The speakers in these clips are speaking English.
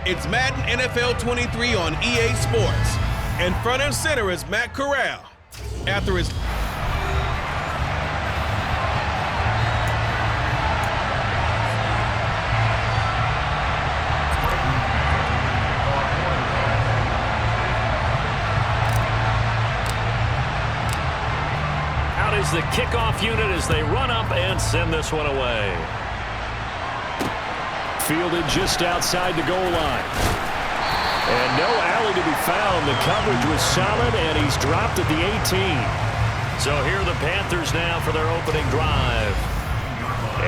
It's Madden NFL 23 on EA Sports. And front and center is Matt Corral. After his out is the kickoff unit as they run up and send this one away. Fielded just outside the goal line. And no alley to be found. The coverage was solid, and he's dropped at the 18. So here are the Panthers now for their opening drive.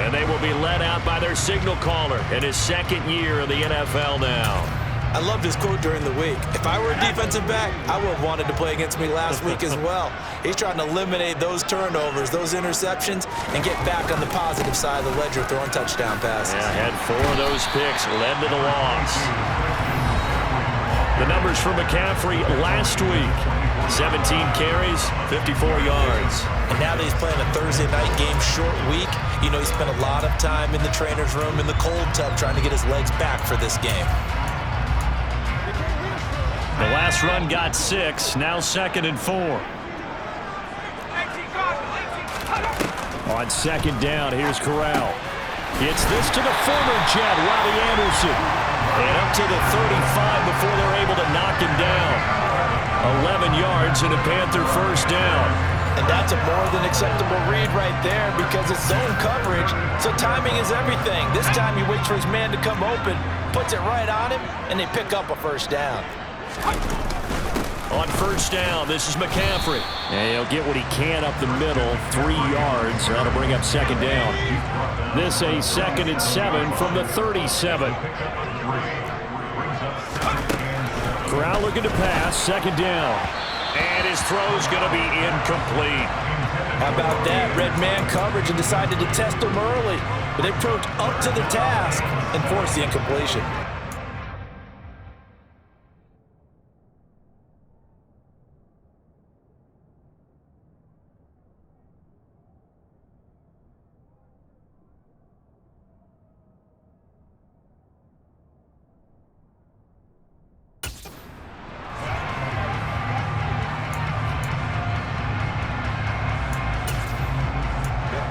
And they will be led out by their signal caller in his second year in the NFL now. I loved his quote during the week. If I were a defensive back, I would have wanted to play against me last week as well. He's trying to eliminate those turnovers, those interceptions, and get back on the positive side of the ledger throwing touchdown passes. Yeah, had 4 of those picks, led to the loss. The numbers for McCaffrey last week: 17 carries, 54 yards. And now that he's playing a Thursday night game, short week, you know he spent a lot of time in the trainer's room in the cold tub trying to get his legs back for this game. The last run got 6, now 2nd and 4. On 2nd down, here's Corral. It's this to the former Jet, Robbie Anderson. And up to the 35 before they're able to knock him down. 11 yards and a Panther first down. And that's a more than acceptable read right there because it's zone coverage, so timing is everything. This time he waits for his man to come open, puts it right on him, and they pick up a first down. On first down, this is McCaffrey. And he'll get what he can up the middle, 3 yards. That'll bring up 2nd down. This a 2nd and 7 from the 37. Corral looking to pass, 2nd down. And his throw's going to be incomplete. How about that? Red man coverage and decided to test him early. But they approached up to the task and forced the incompletion.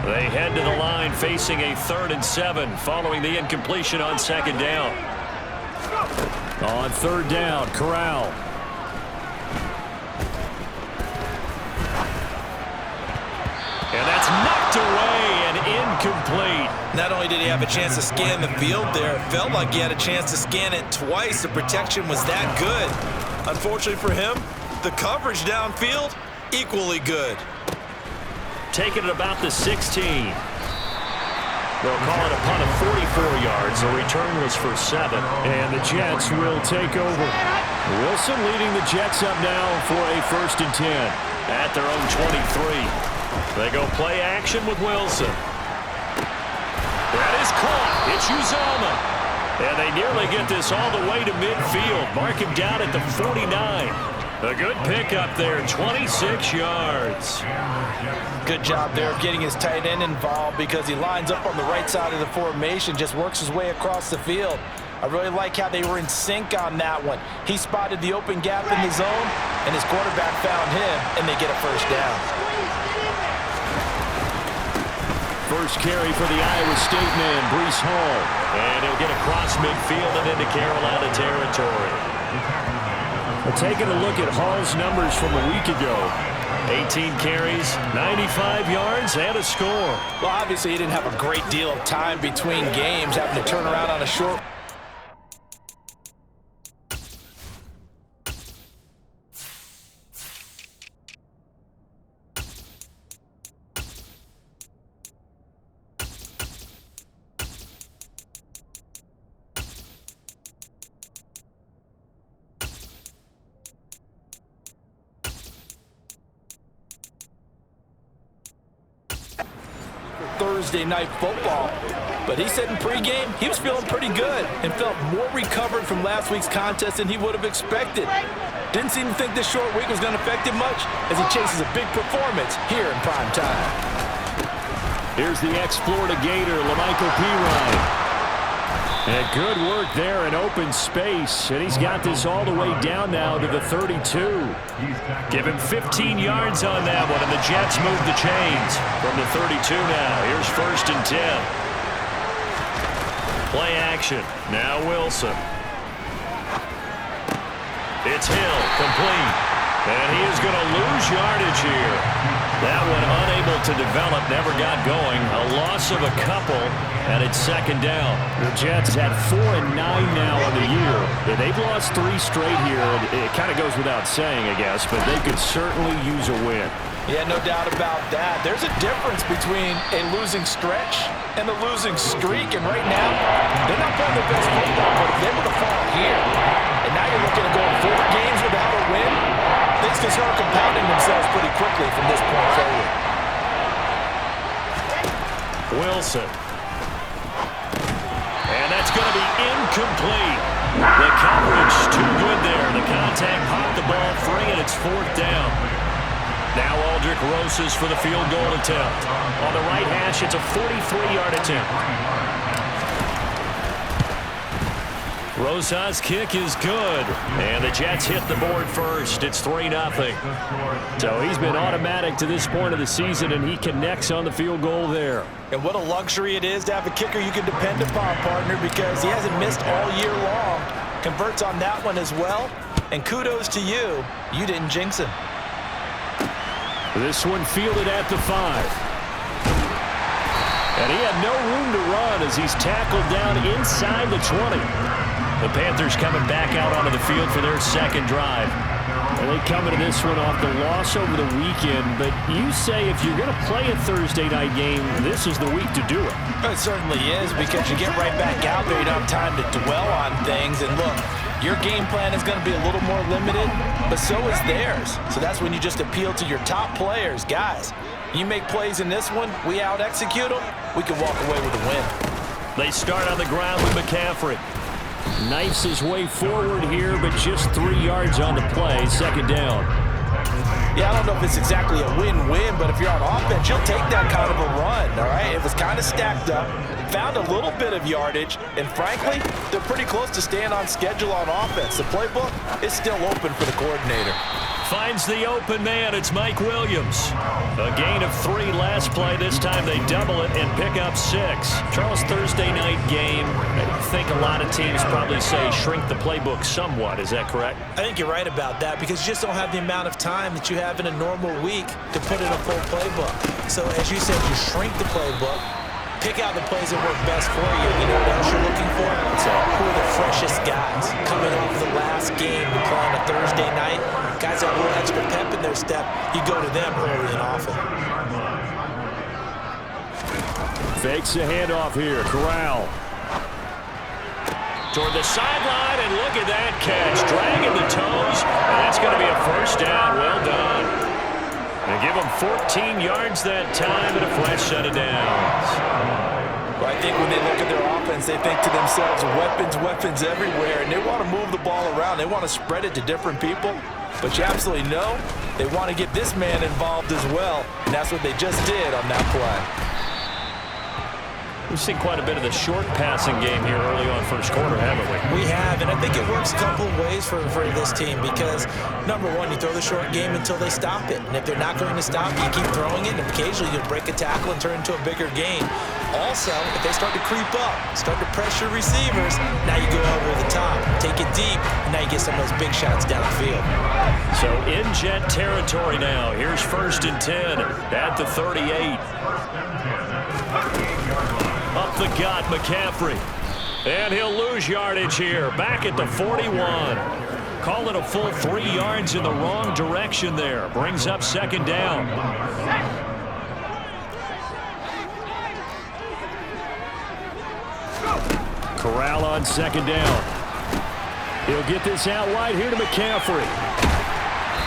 They head to the line facing a 3rd and 7 following the incompletion on 2nd down. On 3rd down, Corral. And that's knocked away and incomplete. Not only did he have a chance to scan the field there, it felt like he had a chance to scan it twice. The protection was that good. Unfortunately for him, the coverage downfield, equally good. Taking it about the 16. They'll call it a punt of 44 yards. The return was for 7. And the Jets will take over. Wilson leading the Jets up now for a 1st and 10. At their own 23. They go play action with Wilson. That is caught. It's Uzomah. And they nearly get this all the way to midfield. Mark him down at the 49. A good pickup there, 26 yards. Good job there of getting his tight end involved because he lines up on the right side of the formation, just works his way across the field. I really like how they were in sync on that one. He spotted the open gap in the zone, and his quarterback found him, and they get a first down. First carry for the Iowa State man, Breece Hall. And he'll get across midfield and into Carolina territory. We're taking a look at Hall's numbers from a week ago. 18 carries, 95 yards, and a score. Well, obviously, he didn't have a great deal of time between games, having to turn around on a short. Thursday night football. But he said in pregame he was feeling pretty good and felt more recovered from last week's contest than he would have expected. Didn't seem to think this short week was going to affect him much as he chases a big performance here in prime time. Here's the ex-Florida Gator, Lamichael Pirine. And good work there in open space. And he's got this all the way down now to the 32. Give him 15 yards on that one, and the Jets move the chains from the 32 now. Here's 1st and 10. Play action. Now Wilson. It's Hill, complete. And he is going to lose yardage here. That one unable to develop, never got going. A loss of a couple, and it's 2nd down. The Jets had 4 and 9 now on the year. They've lost 3 straight here. It kind of goes without saying, I guess, but they could certainly use a win. Yeah, no doubt about that. There's a difference between a losing stretch and a losing streak, and right now, they're not playing their best football, but if they were to fall here, and now you're looking at going 4 games without a win, things can start compounding themselves pretty quickly from this point forward. Wilson. And that's going to be incomplete. The coverage too good there. The contact popped the ball free, and it's 4th down. Now Aldrick Rosas for the field goal attempt. On the right hash, it's a 43-yard attempt. Rosas' kick is good. And the Jets hit the board first. It's 3-0. So he's been automatic to this point of the season, and he connects on the field goal there. And what a luxury it is to have a kicker you can depend upon, partner, because he hasn't missed all year long. Converts on that one as well. And kudos to you. You didn't jinx him. This one fielded at the 5. And he had no room to run as he's tackled down inside the 20. The Panthers coming back out onto the field for their 2nd drive. And they come into this one off the loss over the weekend. But you say if you're going to play a Thursday night game, this is the week to do it. It certainly is, because you get right back out there. You don't have time to dwell on things. And look, your game plan is going to be a little more limited, but so is theirs. So that's when you just appeal to your top players. Guys, you make plays in this one, we out-execute them, we can walk away with a win. They start on the ground with McCaffrey. Knifes his way forward here, but just 3 yards on the play. 2nd down. Yeah, I don't know if it's exactly a win-win, but if you're on offense, you'll take that kind of a run, all right? It was kind of stacked up, found a little bit of yardage, and frankly, they're pretty close to staying on schedule on offense. The playbook is still open for the coordinator. Finds the open man. It's Mike Williams. A gain of 3 last play. This time they double it and pick up 6. Charles, Thursday night game. I think a lot of teams probably say shrink the playbook somewhat. Is that correct? I think you're right about that, because you just don't have the amount of time that you have in a normal week to put in a full playbook. So as you said, you shrink the playbook, pick out the plays that work best for you. You know what else you're looking for? So who are the freshest guys coming off the last game to play on a Thursday night? Guys that have a little extra pep in their step, you go to them early and often. Fakes the handoff here. Corral. Toward the sideline, and look at that catch. Dragging the toes, and that's going to be a 1st down. Well done. They give him 14 yards that time and a fresh set of downs. Well, I think when they look at their offense, they think to themselves, weapons, weapons everywhere, and they want to move the ball around. They want to spread it to different people. But you absolutely know they want to get this man involved as well, and that's what they just did on that play. We've seen quite a bit of the short passing game here early on 1st quarter, haven't we? We have, and I think it works a couple of ways for this team, because, number one, you throw the short game until they stop it. And if they're not going to stop it, you keep throwing it, and occasionally you'll break a tackle and turn into a bigger gain. Also, if they start to creep up, start to pressure receivers, now you go over the top, take it deep, and now you get some of those big shots downfield. So in Jet territory now. Here's 1st and 10 at the 38. Up the gut, McCaffrey. And he'll lose yardage here. Back at the 41. Call it a full 3 yards in the wrong direction there. Brings up 2nd down. Corral on 2nd down. He'll get this out wide here to McCaffrey.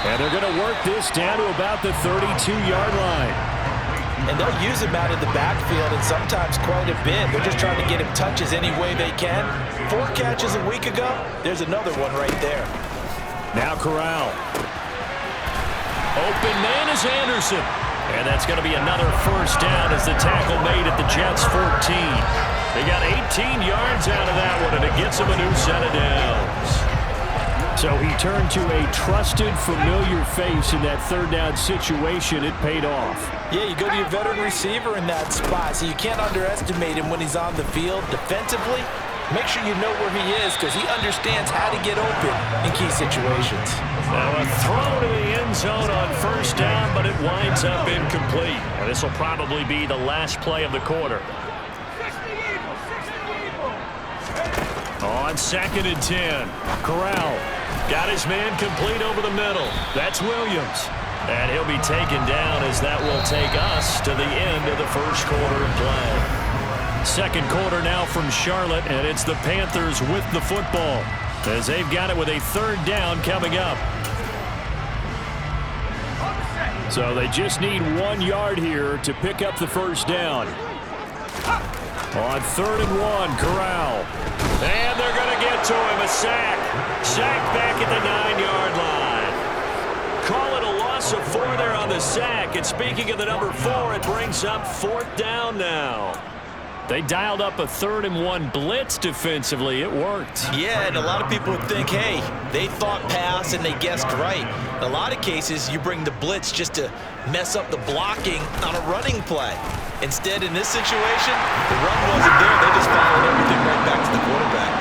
And they're going to work this down to about the 32-yard line. And they'll use him out of the backfield, and sometimes quite a bit. They're just trying to get him touches any way they can. 4 catches a week ago. There's another one right there. Now Corral. Open man is Anderson. And that's going to be another 1st down as the tackle made at the Jets' 14. He got 18 yards out of that one, and it gets him a new set of downs. So he turned to a trusted, familiar face in that third down situation. It paid off. Yeah, you go to your veteran receiver in that spot, so you can't underestimate him when he's on the field defensively. Make sure you know where he is because he understands how to get open in key situations. Now a throw to the end zone on first down, but it winds up incomplete. And this will probably be the last play of the quarter. On 2nd and 10, Corral got his man complete over the middle. That's Williams. And he'll be taken down as that will take us to the end of the first quarter of play. Second quarter now from Charlotte, and it's the Panthers with the football as they've got it with a third down coming up. So they just need 1 yard here to pick up the first down. On 3rd and 1, Corral. And they're going to get to him, a sack. Sack back at the 9-yard line. Call it a loss of 4 there on the sack. And speaking of the number 4, it brings up 4th down now. They dialed up a 3rd and 1 blitz defensively. It worked. Yeah, and a lot of people would think, hey, they thought pass and they guessed right. In a lot of cases, you bring the blitz just to mess up the blocking on a running play. Instead, in this situation, the run wasn't there. They just followed everything right back to the quarterback.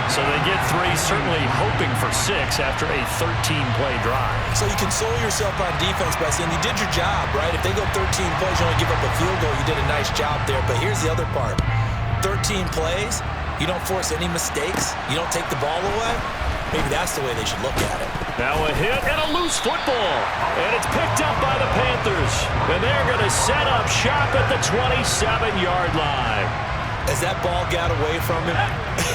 So they get 3, certainly hoping for 6 after a 13-play drive. So you console yourself on defense by saying you did your job, right? If they go 13 plays, you only give up a field goal, you did a nice job there. But here's the other part. 13 plays, you don't force any mistakes, you don't take the ball away. Maybe that's the way they should look at it. Now a hit and a loose football. And it's picked up by the Panthers. And they're going to set up shop at the 27-yard line. As that ball got away from him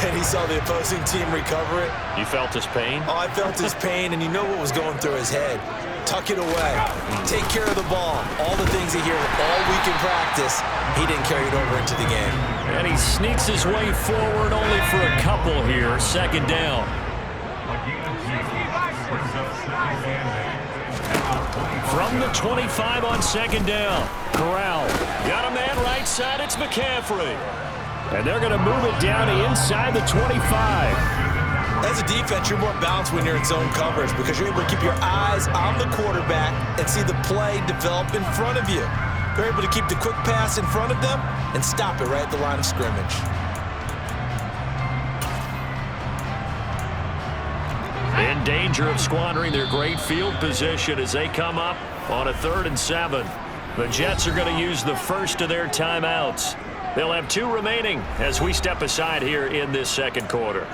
and he saw the opposing team recover it. You felt his pain? Oh, I felt his pain, and you know what was going through his head. Tuck it away. Take care of the ball. All the things he hears all week in practice, he didn't carry it over into the game. And he sneaks his way forward only for a couple here. 2nd down. From the 25 on 2nd down, Corral got a man right side. It's McCaffrey. And they're going to move it down to inside the 25. As a defense, you're more balanced when you're in zone coverage because you're able to keep your eyes on the quarterback and see the play develop in front of you. You're able to keep the quick pass in front of them and stop it right at the line of scrimmage. In danger of squandering their great field position as they come up on a 3rd and 7. The Jets are going to use the first of their timeouts. They'll have 2 remaining as we step aside here in this second quarter.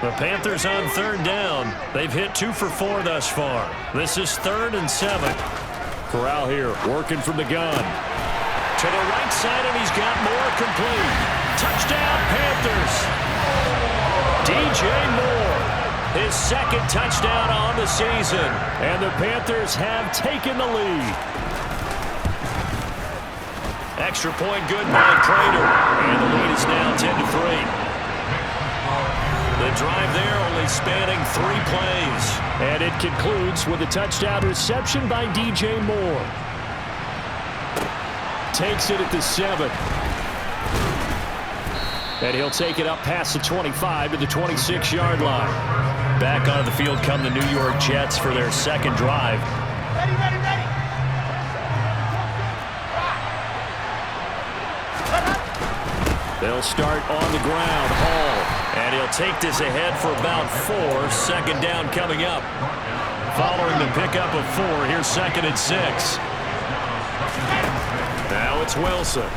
The Panthers on 3rd down. They've hit 2 for 4 thus far. This is 3rd and 7. Corral here working from the gun. To the right side, and he's got more complete. Touchdown, Panthers. DJ Moore, his 2nd touchdown on the season. And the Panthers have taken the lead. Extra point good by Prater. And the lead is now 10-3. The drive there only spanning 3 plays. And it concludes with a touchdown reception by DJ Moore. Takes it at the 7. And he'll take it up past the 25 to the 26-yard line. Back onto the field come the New York Jets for their 2nd drive. Ready, ready, ready. They'll start on the ground. Hall. And he'll take this ahead for about 4. 2nd down coming up. Following the pickup of 4, here's 2nd and 6. Now it's Wilson.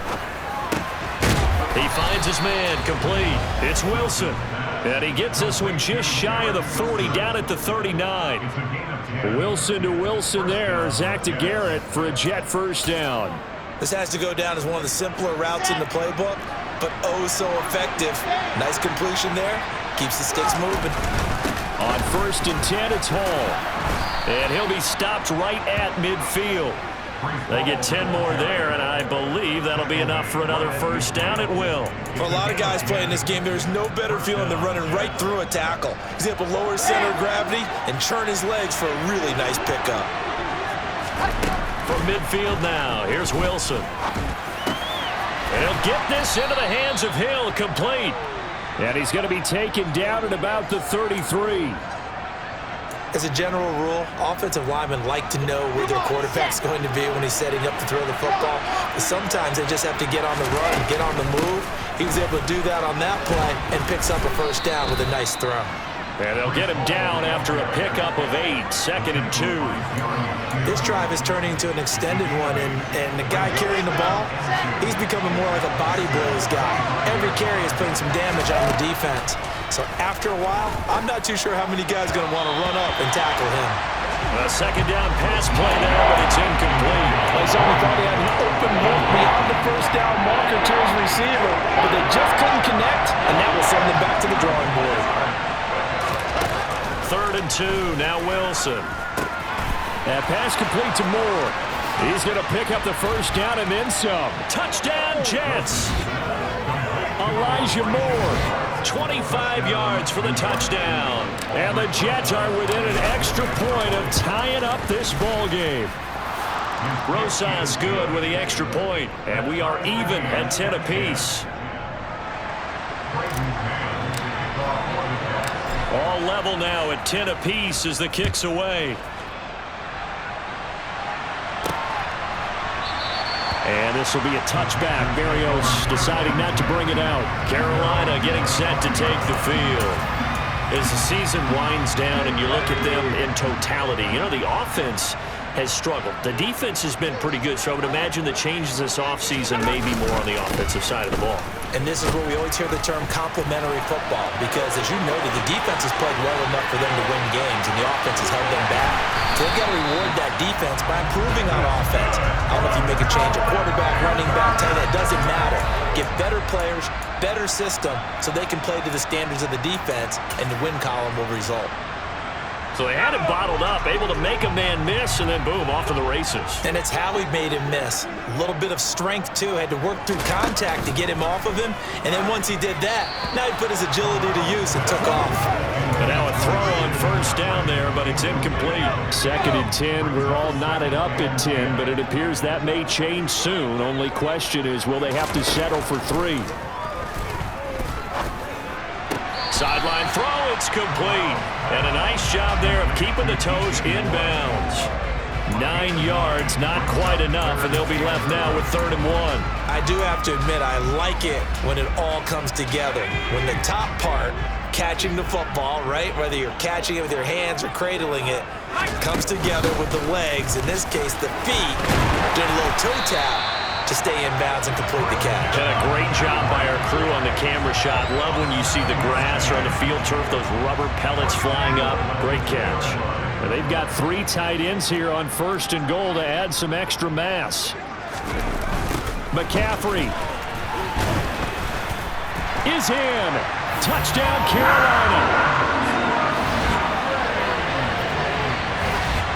He finds his man complete. It's Wilson. And he gets this one just shy of the 40 down at the 39. Wilson to Wilson there. Zach to Garrett for a Jet first down. This has to go down as one of the simpler routes in the playbook, but oh so effective. Nice completion there. Keeps the sticks moving. On 1st and 10, it's Hall. And he'll be stopped right at midfield. They get 10 more there, and I believe that'll be enough for another first down. It will. For a lot of guys playing this game, there's no better feeling than running right through a tackle. He's able to lower his center of gravity and churn his legs for a really nice pickup. From midfield now. Here's Wilson. He'll get this into the hands of Hill, complete. And he's going to be taken down at about the 33. As a general rule, offensive linemen like to know where their quarterback's going to be when he's setting up to throw the football. But sometimes they just have to get on the run, get on the move. He was able to do that on that play and picks up a first down with a nice throw. And they'll get him down after a pickup of 8, 2nd and 2. This drive is turning into an extended one, and the guy carrying the ball, he's becoming more like a body blows guy. Every carry is putting some damage on the defense. So after a while, I'm not too sure how many guys are going to want to run up and tackle him. A 2nd down pass play there, but it's incomplete. He's only thought he had an open look beyond the first down marker to his receiver, but they just couldn't connect, and that will send them back to the drawing board. 3rd and 2, now Wilson. That pass complete to Moore. He's going to pick up the first down and then some. Touchdown, Jets. Elijah Moore, 25 yards for the touchdown. And the Jets are within an extra point of tying up this ball game. Rosas good with the extra point, and we are even at 10 apiece. All level now at 10 apiece as the kick's away. And this will be a touchback. Berrios deciding not to bring it out. Carolina getting set to take the field. As the season winds down and you look at them in totality, you know, the offense has struggled. The defense has been pretty good, so I would imagine the changes this offseason may be more on the offensive side of the ball. And this is where we always hear the term complementary football, because as you noted, the defense has played well enough for them to win games, and the offense has held them back. So they've got to reward that defense by improving on offense. I don't know if you make a change at quarterback, running back, tight end, it doesn't matter. Get better players, better system, so they can play to the standards of the defense, and the win column will result. So they had him bottled up, able to make a man miss, and then boom, off to the races. And it's how he made him miss. A little bit of strength, too. Had to work through contact to get him off of him. And then once he did that, now he put his agility to use and took off. And now a throw on first down there, but it's incomplete. 2nd and 10. We're all knotted up at 10, but it appears that may change soon. Only question is, will they have to settle for 3? Sideline throw, it's complete. And a nice job there of keeping the toes inbounds. 9 yards, not quite enough, and they'll be left now with 3rd and 1. I do have to admit, I like it when it all comes together. When the top part, catching the football, right, whether you're catching it with your hands or cradling it, comes together with the legs, in this case the feet, doing a little toe tap to stay in bounds and complete the catch. And a great job by our crew on the camera shot. Love when you see the grass or on the field turf, those rubber pellets flying up. Great catch. And they've got 3 tight ends here on 1st and goal to add some extra mass. McCaffrey is in. Touchdown, Carolina.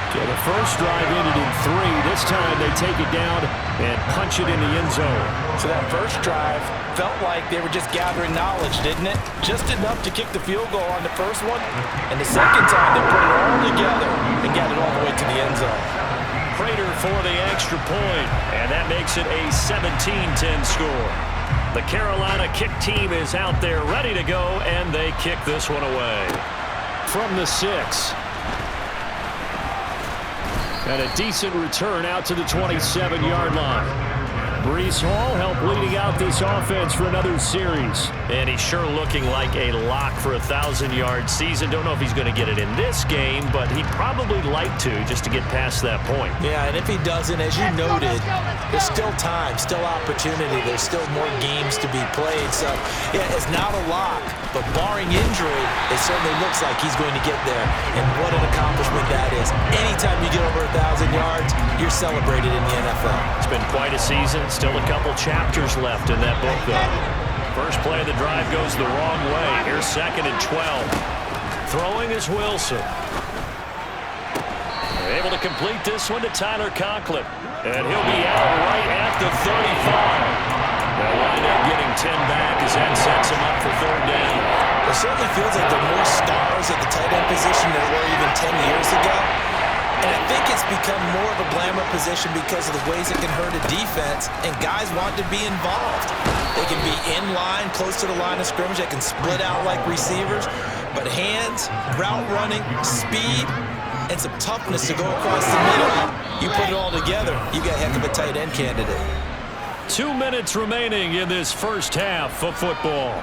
So the first drive ended in 3. This time they take it down and punch it in the end zone. So that first drive felt like they were just gathering knowledge, didn't it? Just enough to kick the field goal on the first one. And the second time they put it all together and got it all the way to the end zone. Prater for the extra point, and that makes it a 17-10 score. The Carolina kick team is out there ready to go, and they kick this one away. From the 6. And a decent return out to the 27-yard line. Breece Hall helped leading out this offense for another series. And he's sure looking like a lock for a 1,000-yard season. Don't know if he's going to get it in this game, but he'd probably like to just to get past that point. Yeah, and if he doesn't, as you noted, there's still time, still opportunity. There's still more games to be played. So, yeah, it's not a lock, but barring injury, it certainly looks like he's going to get there. And what an accomplishment that is. Anytime you get over 1,000 yards, you're celebrated in the NFL. It's been quite a season. Still a couple chapters left in that book, though. First play of the drive goes the wrong way. Here's 2nd and 12. Throwing is Wilson. Able to complete this one to Tyler Conklin. And he'll be out right at the 35. They'll wind up getting 10 back as that sets him up for 3rd down. It certainly feels like there are more stars at the tight end position than there were even 10 years ago. And I think it's become more of a glamour position because of the ways it can hurt a defense, and guys want to be involved. They can be in line, close to the line of scrimmage. They can split out like receivers. But hands, route running, speed, and some toughness to go across the middle, you put it all together, you got a heck of a tight end candidate. 2 minutes remaining in this first half of football.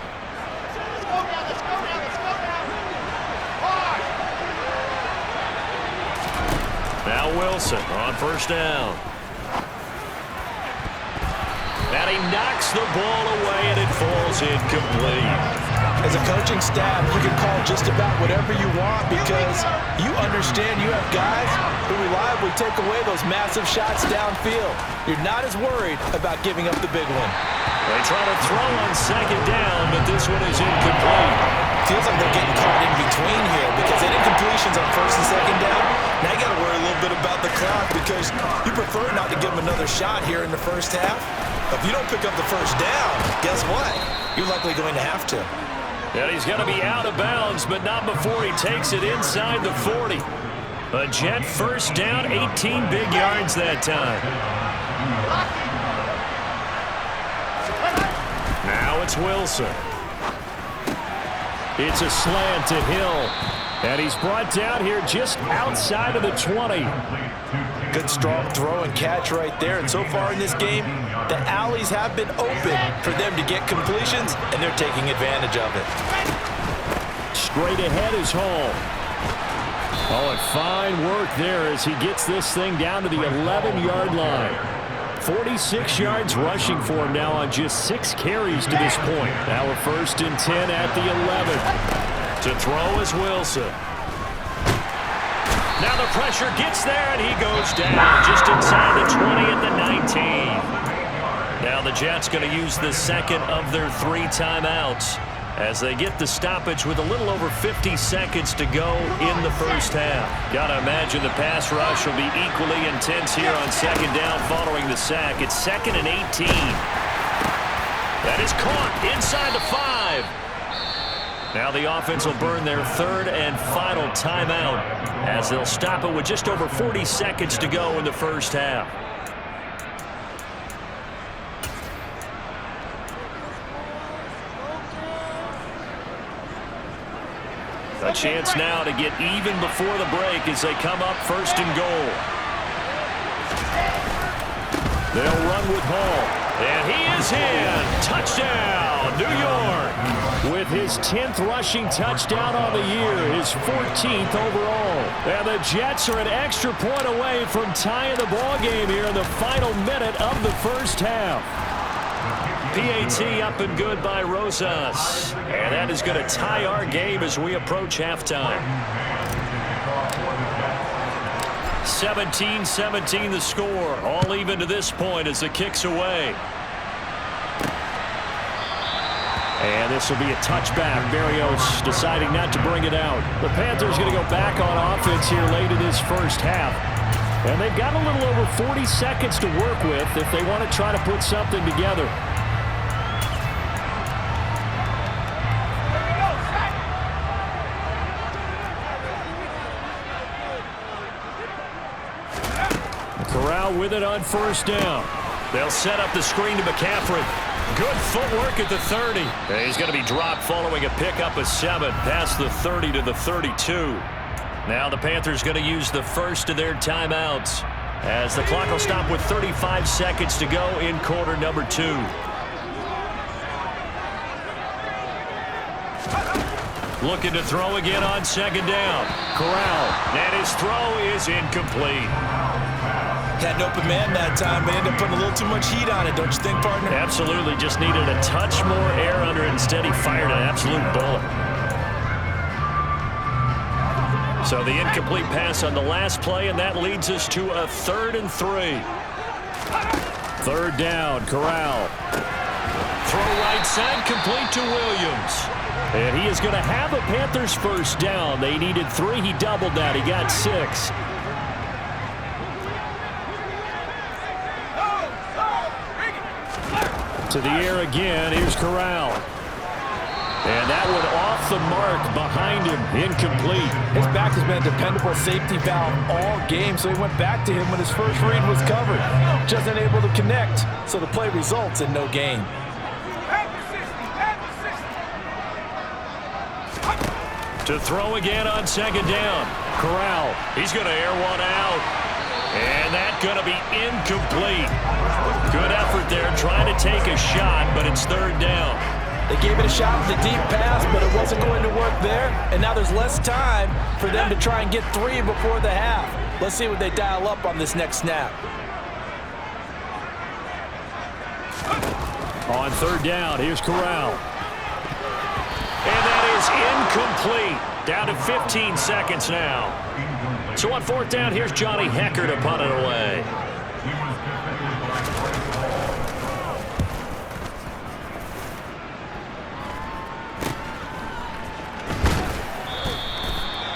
Now Wilson on first down. And he knocks the ball away, and it falls incomplete. As a coaching staff, you can call just about whatever you want because you understand you have guys who reliably take away those massive shots downfield. You're not as worried about giving up the big one. They try to throw on second down, but this one is incomplete. Feels like they're getting caught in between here because they did completions on first and second down. Now you got to worry a little bit about the clock because you prefer not to give them another shot here in the first half. If you don't pick up the first down, guess what? You're likely going to have to. And he's going to be out of bounds, but not before he takes it inside the 40. A Jet first down, 18 big yards that time. Now it's Wilson. It's a slant to Hill. And he's brought down here just outside of the 20. Good strong throw and catch right there. And so far in this game, the alleys have been open for them to get completions, and they're taking advantage of it. Straight ahead is Hall. Oh, and fine work there as he gets this thing down to the 11-yard line. 46 yards rushing for him now on just 6 carries to this point. Now a 1st and 10 at the 11. To throw is Wilson. Now the pressure gets there, and he goes down just inside the 20 at the 19. Now the Jets going to use the second of their 3 timeouts as they get the stoppage with a little over 50 seconds to go in the first half. Got to imagine the pass rush will be equally intense here on second down following the sack. It's 2nd and 18. That is caught inside the 5. Now the offense will burn their 3rd and final timeout as they'll stop it with just over 40 seconds to go in the first half. A chance now to get even before the break as they come up 1st and goal. They'll run with Hall. And he is in. Touchdown, New York. With his 10th rushing touchdown on the year, his 14th overall. And the Jets are an extra point away from tying the ball game here in the final minute of the first half. PAT up and good by Rosas. And that is going to tie our game as we approach halftime. 17-17 the score. All even to this point as the kick's away. And this will be a touchback. Berrios deciding not to bring it out. The Panthers going to go back on offense here late in this first half. And they've got a little over 40 seconds to work with if they want to try to put something together. Corral with it on first down. They'll set up the screen to McCaffrey. Good footwork at the 30. And he's going to be dropped following a pickup of 7 past the 30 to the 32. Now the Panthers going to use the first of their timeouts as the clock will stop with 35 seconds to go in quarter number 2. Looking to throw again on second down. Corral. And his throw is incomplete. Had an open man that time, but ended up putting a little too much heat on it, don't you think, partner? Absolutely. Just needed a touch more air under it. Instead, he fired an absolute bullet. So the incomplete pass on the last play, and that leads us to a 3rd and 3. 3rd down, Corral. Throw right side, complete to Williams. And he is going to have a Panthers first down. They needed 3. He doubled that. He got 6. To the air again. Here's Corral. And that one off the mark behind him, incomplete. His back has been a dependable safety valve all game, so he went back to him when his first read was covered. Just unable to connect, so the play results in no gain. To throw again on second down. Corral, he's going to air one out. And that's going to be incomplete. Good effort there trying to take a shot, but it's third down. They gave it a shot with a deep pass, but it wasn't going to work there. And now there's less time for them to try and get 3 before the half. Let's see what they dial up on this next snap. On third down, here's Corral. And that is incomplete. Down to 15 seconds now. So on fourth down, here's Johnny Hecker to punt it away.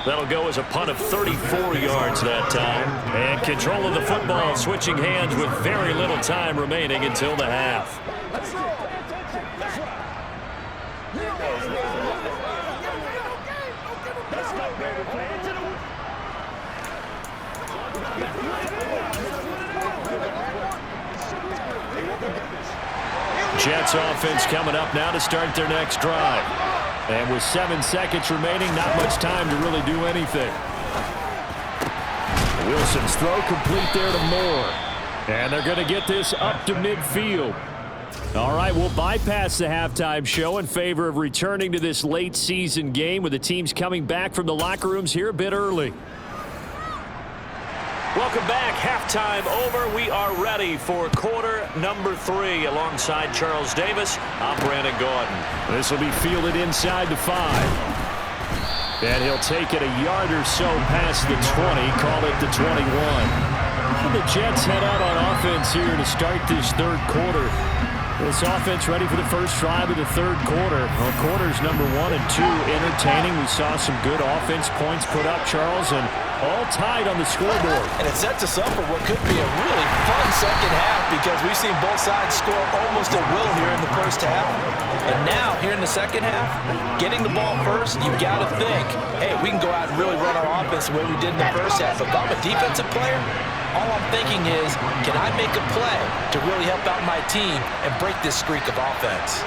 That'll go as a punt of 34 yards that time. And control of the football switching hands with very little time remaining until the half. Jets offense coming up now to start their next drive. And with 7 seconds remaining, not much time to really do anything. Wilson's throw complete there to Moore. And they're going to get this up to midfield. All right, we'll bypass the halftime show in favor of returning to this late season game with the teams coming back from the locker rooms here a bit early. Welcome back. Halftime over. We are ready for quarter number 3 alongside Charles Davis. I'm Brandon Gordon. This will be fielded inside the 5. And he'll take it a yard or so past the 20, call it the 21. And the Jets head out on offense here to start this third quarter. This offense ready for the first drive of the third quarter. Well, quarters number 1 and 2 entertaining. We saw some good offense points put up, Charles, and all tied on the scoreboard. And it sets us up for what could be a really fun second half because we've seen both sides score almost at will here in the first half. And now, here in the second half, getting the ball first, you've got to think, hey, we can go out and really run our offense the way we did in the first half. If I'm a defensive player, all I'm thinking is, can I make a play to really help out my team and break this streak of offense?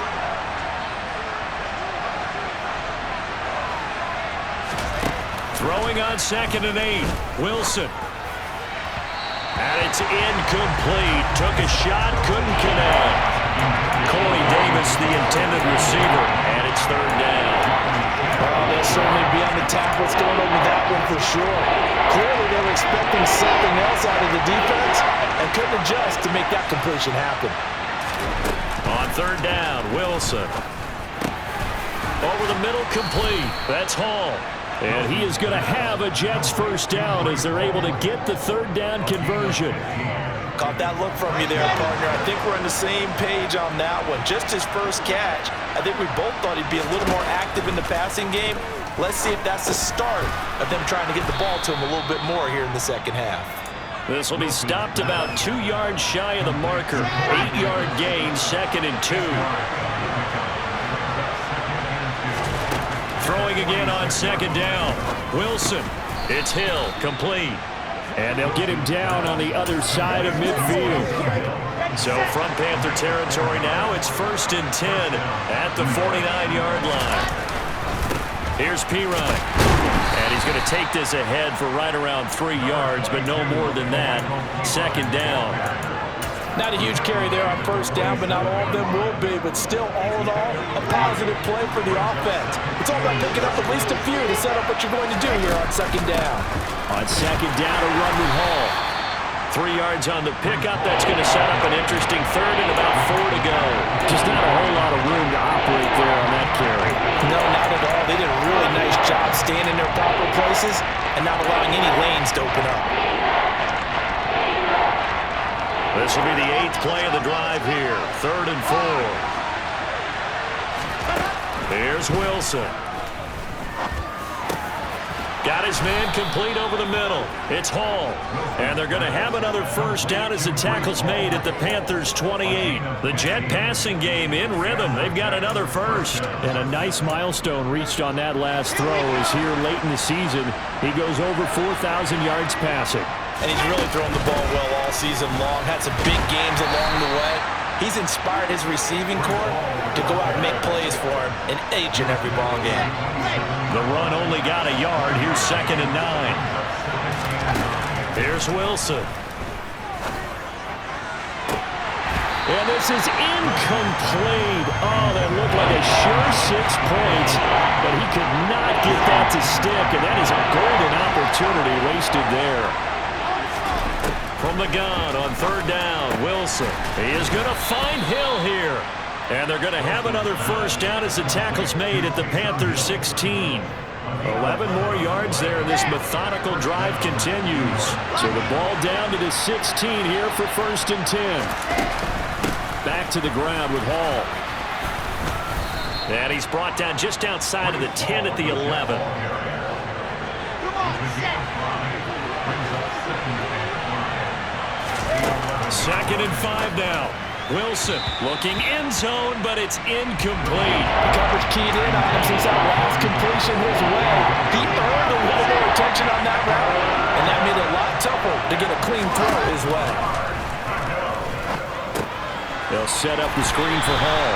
Throwing on 2nd and 8. Wilson. And it's incomplete. Took a shot, couldn't connect. Corey Davis, the intended receiver, and it's third down. Well, they'll certainly be on the tablets going over that one for sure. Clearly, they were expecting something else out of the defense and couldn't adjust to make that completion happen. On third down, Wilson. Over the middle, complete. That's Hall. And he is going to have a Jets first down as they're able to get the third down conversion. Caught that look from you there, partner. I think we're on the same page on that one. Just his first catch. I think we both thought he'd be a little more active in the passing game. Let's see if that's the start of them trying to get the ball to him a little bit more here in the second half. This will be stopped about 2 yards shy of the marker. 8-yard gain, 2nd and 2. Throwing again on 2nd down. Wilson. It's Hill. Complete. And they'll get him down on the other side of midfield. So from Panther territory now, it's 1st and 10 at the 49-yard line. Here's Pirine. And he's going to take this ahead for right around 3 yards, but no more than that. 2nd down. Not a huge carry there on first down, but not all of them will be. But still, all in all, a positive play for the offense. It's all about picking up at least a few to set up what you're going to do here on 2nd down. On 2nd down, a run with Hall. 3 yards on the pickup. That's going to set up an interesting third and about 4 to go. Just not a whole lot of room to operate there on that carry. No, not at all. They did a really nice job staying in their proper places and not allowing any lanes to open up. This will be the 8th play of the drive here. 3rd and 4. Here's Wilson. Got Got his man complete over the middle. It's Hall. And they're going to have another first down as the tackle's made at the Panthers' 28. The Jet passing game in rhythm. They've got another first. And a nice milestone reached on that last throw is here late in the season. He goes over 4,000 yards passing. And he's really thrown the ball well all season long. Had some big games along the way. He's inspired his receiving corps to go out and make plays for him in each and every ball game. The run only got a yard. Here's 2nd and 9. Here's Wilson. And this is incomplete. Oh, that looked like a sure 6 points, but he could not get that to stick, and that is a golden opportunity wasted there. From the gun on 3rd down, Wilson. He is going to find Hill here. And they're going to have another first down as the tackle's made at the Panthers' 16. 11 more yards there, and this methodical drive continues. So the ball down to the 16 here for 1st and 10. Back to the ground with Hall. And he's brought down just outside of the 10 at the 11. Second and 5 now. Wilson looking end zone, but it's incomplete. The coverage keyed in on him since that last completion his way. He earned a little more attention on that route, and that made it a lot tougher to get a clean throw his way. They'll set up the screen for Hall.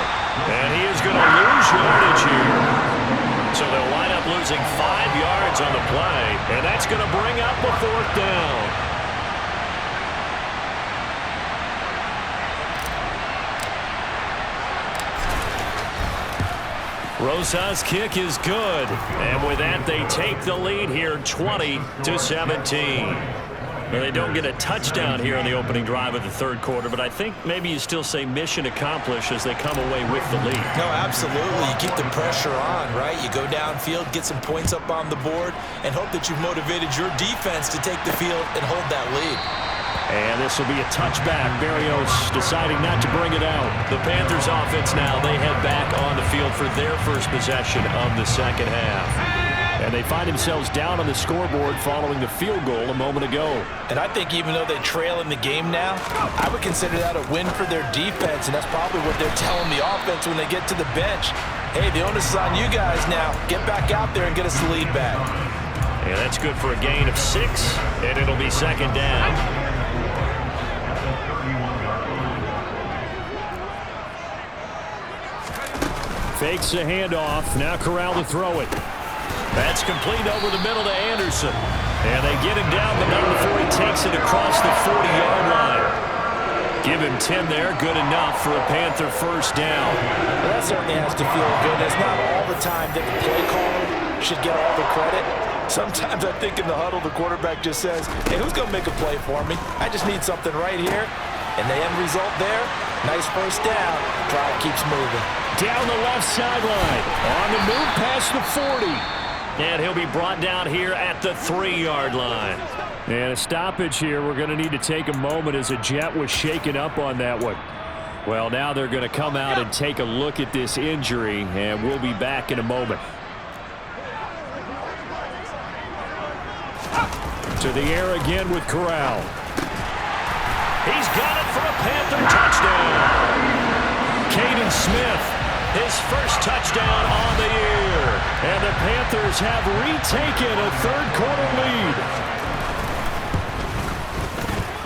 And he is going to lose yardage here. So they'll line up losing 5 yards on the play, and that's going to bring up a 4th down. Rosa's kick is good. And with that, they take the lead here 20-17. Well, they don't get a touchdown here on the opening drive of the 3rd quarter, but I think maybe you still say mission accomplished as they come away with the lead. No, absolutely. You keep the pressure on, right? You go downfield, get some points up on the board, and hope that you've motivated your defense to take the field and hold that lead. And this will be a touchback. Berrios deciding not to bring it out. The Panthers offense now, they head back on the field for their first possession of the 2nd half. And they find themselves down on the scoreboard following the field goal a moment ago. And I think even though they trail in the game now, I would consider that a win for their defense, and that's probably what they're telling the offense when they get to the bench. Hey, the onus is on you guys now. Get back out there and get us the lead back. And that's good for a gain of 6, and it'll be 2nd down. Fakes the handoff. Now Corral to throw it. That's complete over the middle to Anderson. And they get him down, but not before he takes it across the 40-yard line. Give him 10 there. Good enough for a Panther first down. Well, that certainly has to feel good. It's not all the time that the play caller should get all the credit. Sometimes I think in the huddle, the quarterback just says, hey, who's going to make a play for me? I just need something right here. And the end result there, nice first down. Drive keeps moving. Down the left sideline. On the move past the 40. And he'll be brought down here at the 3-yard line. And a stoppage here. We're going to need to take a moment as a Jet was shaken up on that one. Well, now they're going to come out and take a look at this injury, and we'll be back in a moment. To the air again with Corral. He's got it for a Panther touchdown. Caden Smith, his first touchdown on the year. And the Panthers have retaken a 3rd quarter lead.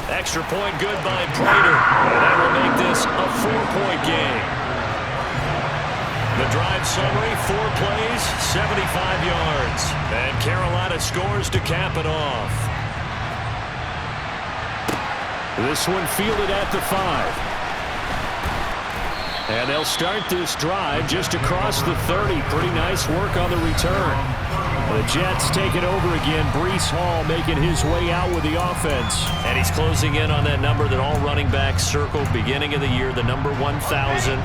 Extra point good by Prater. And that will make this a 4-point game. The drive summary, 4 plays, 75 yards. And Carolina scores to cap it off. This one fielded at the 5. And they'll start this drive just across the 30. Pretty nice work on the return. The Jets take it over again. Breece Hall making his way out with the offense. And he's closing in on that number that all running backs circled beginning of the year, the number 1,000.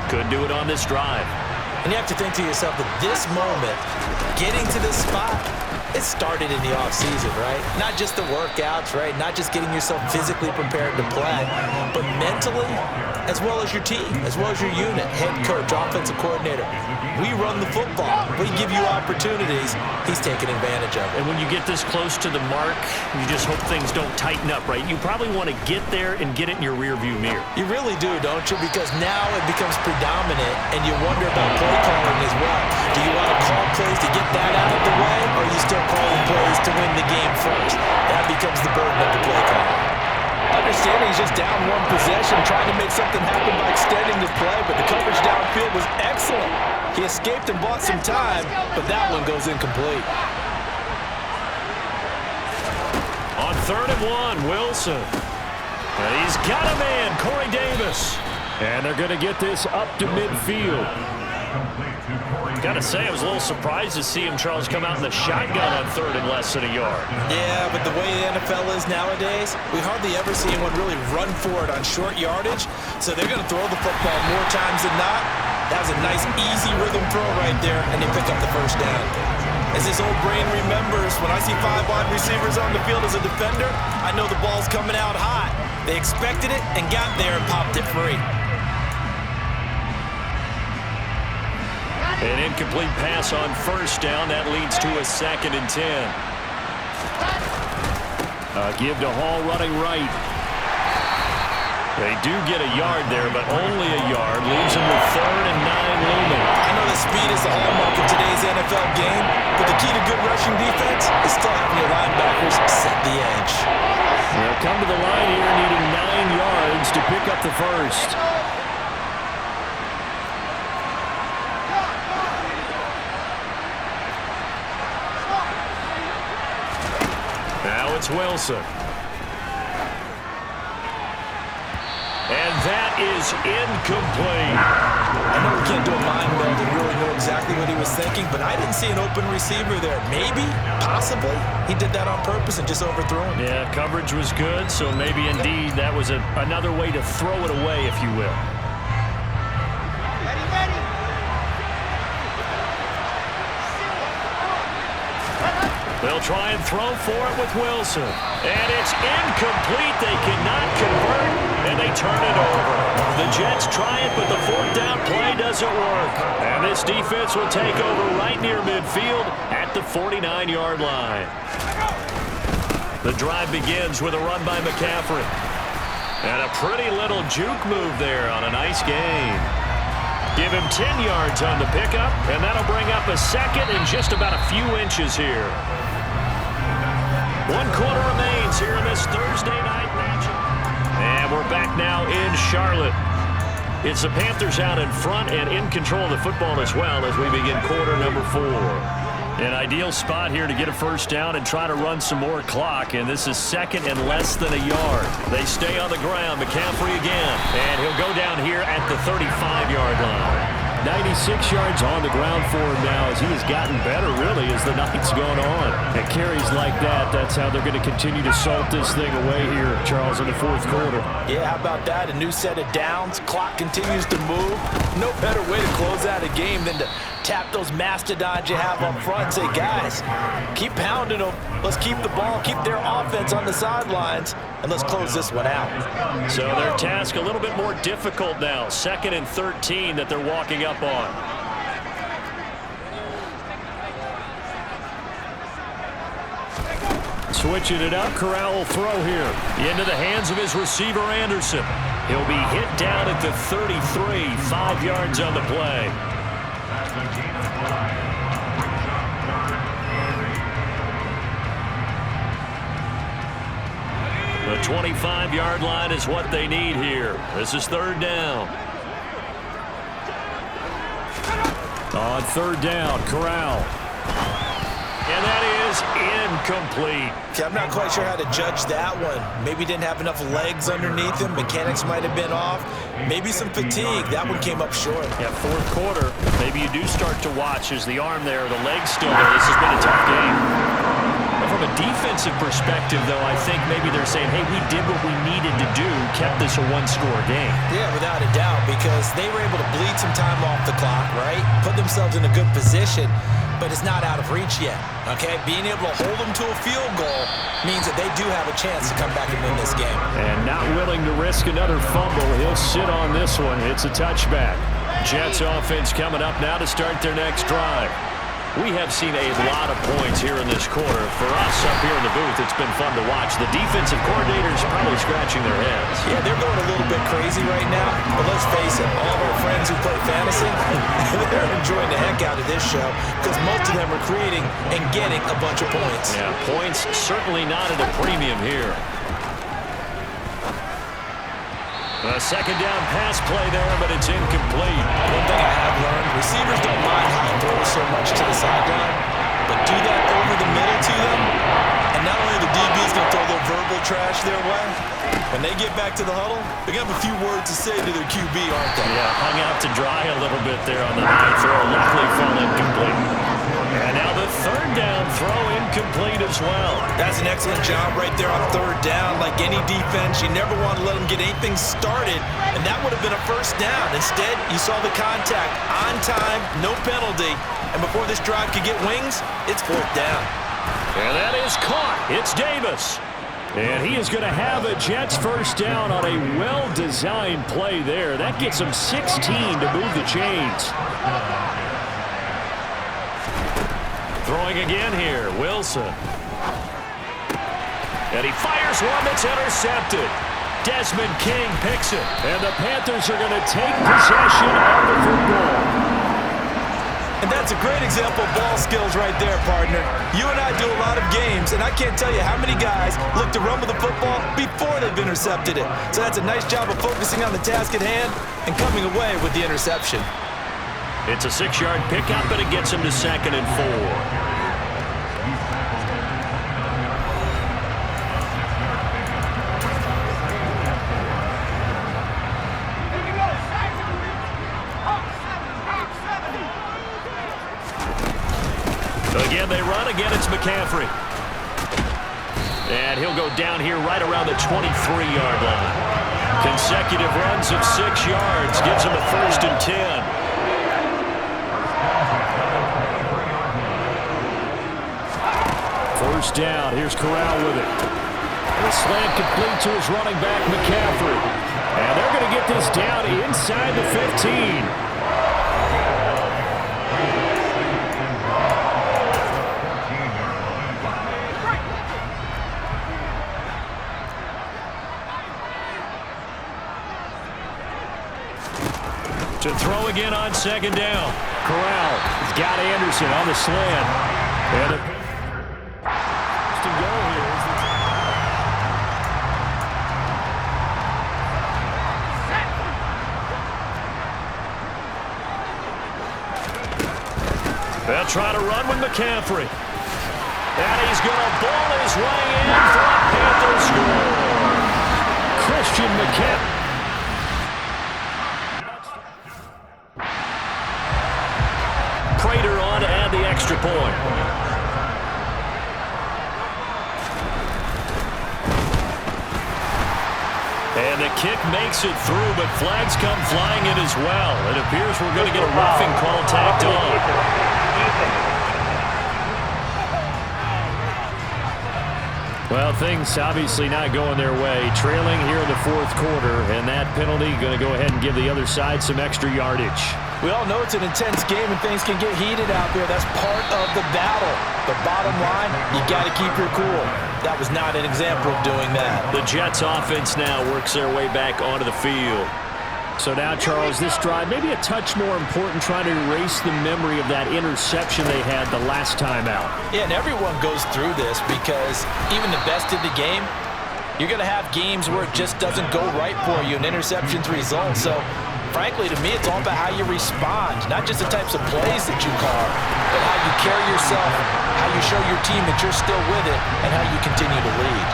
Could do it on this drive. And you have to think to yourself that this moment, getting to this spot, it started in the offseason, right? Not just the workouts, right? Not just getting yourself physically prepared to play, but mentally, as well as your team, as well as your unit, head coach, offensive coordinator. We run the football. We give you opportunities. He's taking advantage of it. And when you get this close to the mark, you just hope things don't tighten up, right? You probably want to get there and get it in your rearview mirror. You really do, don't you? Because now it becomes predominant, and you wonder about play calling as well. Do you want to call plays to get that out of the way, or are you still calling plays to win the game first? That becomes the burden of the play call. Understanding he's just down one possession, trying to make something happen by extending the play, but the coverage downfield was excellent. He escaped and bought some time, but that one goes incomplete. On 3rd and 1, Wilson. And he's got a man, Corey Davis. And they're going to get this up to midfield. Got to say, I was a little surprised to see him, Charles, come out in the shotgun on 3rd and less than a yard. Yeah, but the way the NFL is nowadays, we hardly ever see anyone really run for it on short yardage, so they're going to throw the football more times than not. That was a nice, easy rhythm throw right there, and they pick up the first down. As this old brain remembers, when I see 5 wide receivers on the field as a defender, I know the ball's coming out hot. They expected it and got there and popped it free. An incomplete pass on 1st down. That leads to a 2nd and 10. Give to Hall running right. They do get a yard there, but only a yard. Leaves them with 3rd and 9 looming. I know that speed is the hallmark of today's NFL game, but the key to good rushing defense is still having your linebackers set the edge. They'll come to the line here needing 9 yards to pick up the first. Now it's Wilson. And that is incomplete. I know we can't do a mind meld and really know exactly what he was thinking, but I didn't see an open receiver there. Maybe, possibly, he did that on purpose and just overthrew him. Yeah, coverage was good, so maybe indeed that was another way to throw it away, if you will. They'll try and throw for it with Wilson. And it's incomplete. They cannot convert, and they turn it over. The Jets try it, but the 4th down play doesn't work. And this defense will take over right near midfield at the 49-yard line. The drive begins with a run by McCaffrey. And a pretty little juke move there on a nice gain. Give him 10 yards on the pickup, and that'll bring up a 2nd and just about a few inches here. 1 quarter remains here in this Thursday night matchup. And we're back now in Charlotte. It's the Panthers out in front and in control of the football as well as we begin quarter number 4. An ideal spot here to get a first down and try to run some more clock, and this is 2nd and less than a yard. They stay on the ground. McCaffrey again, and he'll go down here at the 35-yard line. 96 yards on the ground for him now as he has gotten better, really, as the night's gone on. And carries like that, that's how they're going to continue to salt this thing away here, Charles, in the 4th quarter. Yeah, how about that? A new set of downs. Clock continues to move. No better way to close out a game than to tap those mastodons you have up front and say, guys, keep pounding them. Let's keep the ball, keep their offense on the sidelines, and let's close this one out. So their task a little bit more difficult now. 2nd and 13 that they're walking up on. Switching it up, Corral will throw here. Into the hands of his receiver, Anderson. He'll be hit down at the 33, 5 yards on the play. The 25-yard line is what they need here. This is 3rd down. On 3rd down, Corral. And that is incomplete. Okay, I'm not quite sure how to judge that one. Maybe didn't have enough legs underneath him. Mechanics might have been off. Maybe some fatigue. That one came up short. Yeah, 4th quarter. Maybe you do start to watch as the arm there, the leg's still there. This has been a tough game. But from From a defensive perspective, though, I think maybe they're saying, hey, we did what we needed to do, kept this a one-score game. Yeah, without a doubt, because they were able to bleed some time off the clock, right? Put themselves in a good position, but it's not out of reach yet, okay? Being able to hold them to a field goal means that they do have a chance to come back and win this game. And not willing to risk another fumble. He'll sit on this one. It's a touchback. Jets offense coming up now to start their next drive. We have seen a lot of points here in this quarter. For us up here in the booth, it's been fun to watch. The defensive coordinators probably scratching their heads. Yeah, they're going a little bit crazy right now. But let's face it, all of our friends who play fantasy, they're enjoying the heck out of this show because most of them are creating and getting a bunch of points. Yeah, points certainly not at a premium here. A second down pass play there, but it's incomplete. One thing I have learned, receivers don't mind how you throw so much to the sideline, but do that over the middle to them, and not only the DB's going to throw a little verbal trash their way, when they get back to the huddle, they're going to have a few words to say to their QB, aren't they? Yeah, hung out to dry a little bit there on the high throw. Luckily fell incomplete. And now the third down throw incomplete as well. That's an excellent job right there on third down. Like any defense, you never want to let them get anything started, and that would have been a first down. Instead, you saw the contact on time, no penalty, and before this drive could get wings, it's fourth down. And that is caught. It's Davis. And he is going to have a Jets first down on a well-designed play there. That gets him 16 to move the chains. Throwing again here, Wilson. And he fires one that's intercepted. Desmond King picks it. And the Panthers are going to take possession of the football. And that's a great example of ball skills right there, partner. You and I do a lot of games, and I can't tell you how many guys look to run with the football before they've intercepted it. So that's a nice job of focusing on the task at hand and coming away with the interception. It's a 6-yard pickup, and it gets him to 2nd and 4. Again, they run. Again, it's McCaffrey. And he'll go down here right around the 23-yard line. Consecutive runs of 6 yards gives him a 1st and 10. First down. Here's Corral with it. The slant complete to his running back, McCaffrey. And they're going to get this down inside the 15. To throw again on 2nd down. Corral has got Anderson on the slant. And a to go here. They'll try to run with McCaffrey. And he's going to ball his way in for a Panthers score. Christian McCaffrey. Prater on to add the extra point. And the kick makes it through, but flags come flying in as well. It appears we're going to get a roughing call tacked on. Well, things obviously not going their way. Trailing here in the 4th quarter, and that penalty going to go ahead and give the other side some extra yardage. We all know it's an intense game and things can get heated out there. That's part of the battle. The bottom line, you got to keep your cool. That was not an example of doing that. The Jets offense now works their way back onto the field. So now, Charles, this drive maybe a touch more important, trying to erase the memory of that interception they had the last time out. Yeah, and everyone goes through this because even the best of the game, you're going to have games where it just doesn't go right for you and interceptions result. So, frankly, to me, it's all about how you respond, not just the types of plays that you call, but how you carry yourself, how you show your team that you're still with it, and how you continue to lead.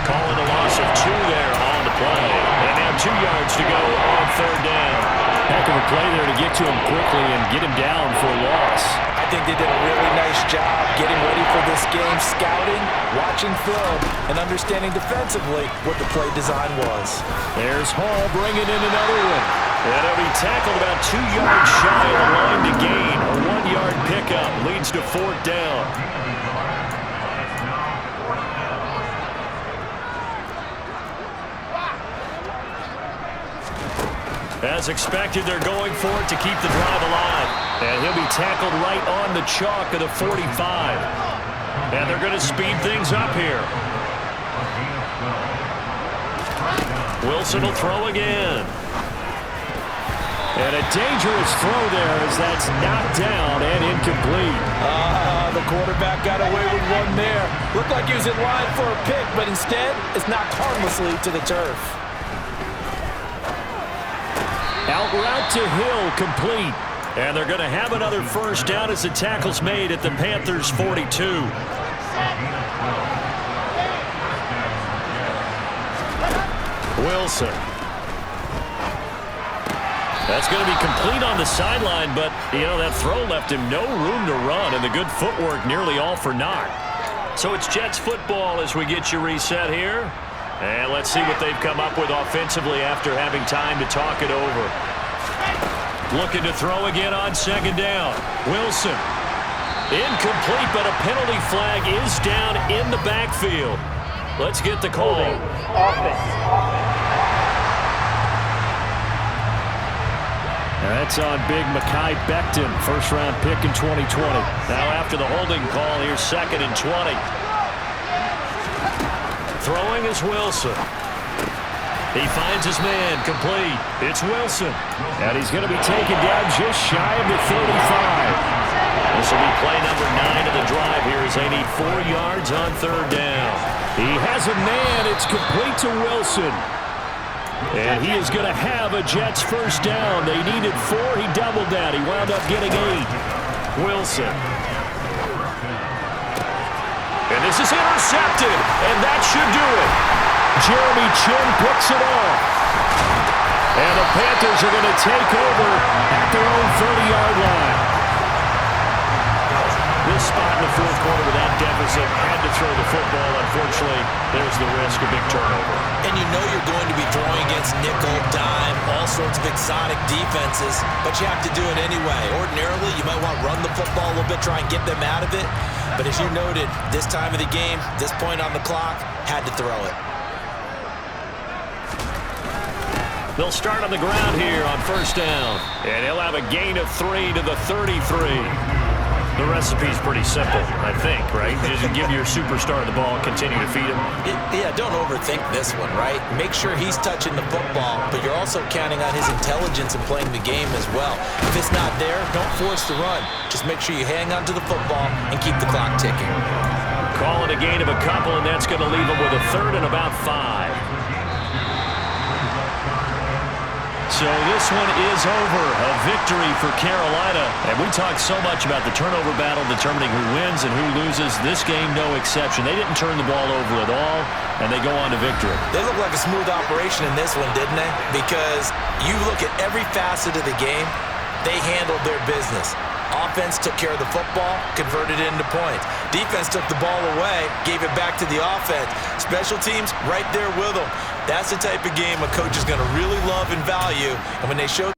Calling a loss of 2 there on the play. And now 2 yards to go on 3rd down. Heck of a play there to get to him quickly and get him down for a loss. I think they did a really nice job getting ready for this game, scouting, watching film, and understanding defensively what the play design was. There's Hall bringing in another one. And he'll be tackled about 2 yards shy of the line to gain. A 1-yard pickup leads to 4th down. As expected, they're going for it to keep the drive alive. And he'll be tackled right on the chalk of the 45. And they're going to speed things up here. Wilson will throw again. And a dangerous throw there as that's knocked down and incomplete. The quarterback got away with one there. Looked like he was in line for a pick, but instead it's knocked harmlessly to the turf. Out route to Hill, complete. And they're going to have another first down as the tackle's made at the Panthers' 42. Wilson. That's going to be complete on the sideline, but, that throw left him no room to run, and the good footwork nearly all for naught. So it's Jets football as we get you reset here. And let's see what they've come up with offensively after having time to talk it over. Looking to throw again on 2nd down. Wilson. Incomplete, but a penalty flag is down in the backfield. Let's get the call. That's on big Mekhi Becton, first-round pick in 2020. Now after the holding call, here's 2nd and 20. Throwing is Wilson. He finds his man, complete. It's Wilson. And he's going to be taken down just shy of the 35. This will be play number 9 of the drive here as they need 4 yards on 3rd down. He has a man. It's complete to Wilson. And he is going to have a Jets first down. They needed 4. He doubled that. He wound up getting 8. Wilson. And this is intercepted, and that should do it. Jeremy Chin picks it off. And the Panthers are going to take over at their own 30-yard line. This spot in the 4th quarter with that deficit had to throw the football. Unfortunately, there's the risk of big turnover. And you know you're going to be throwing against nickel, dime, all sorts of exotic defenses, but you have to do it anyway. Ordinarily, you might want to run the football a little bit, try and get them out of it. But as you noted, this time of the game, this point on the clock, had to throw it. They'll start on the ground here on 1st down. And he'll have a gain of 3 to the 33. The recipe's pretty simple, I think, right? Just give your superstar the ball, continue to feed him. Yeah, don't overthink this one, right? Make sure he's touching the football, but you're also counting on his intelligence in playing the game as well. If it's not there, don't force the run. Just make sure you hang on to the football and keep the clock ticking. Call it a gain of a couple, and that's going to leave him with a 3rd and about 5. So this one is over. A victory for Carolina. And we talked so much about the turnover battle determining who wins and who loses. This game, no exception. They didn't turn the ball over at all, and they go on to victory. They look like a smooth operation in this one, didn't they? Because you look at every facet of the game, they handled their business. Offense took care of the football, converted it into points. Defense took the ball away, gave it back to the offense. Special teams, right there with them. That's the type of game a coach is going to really love and value. And when they show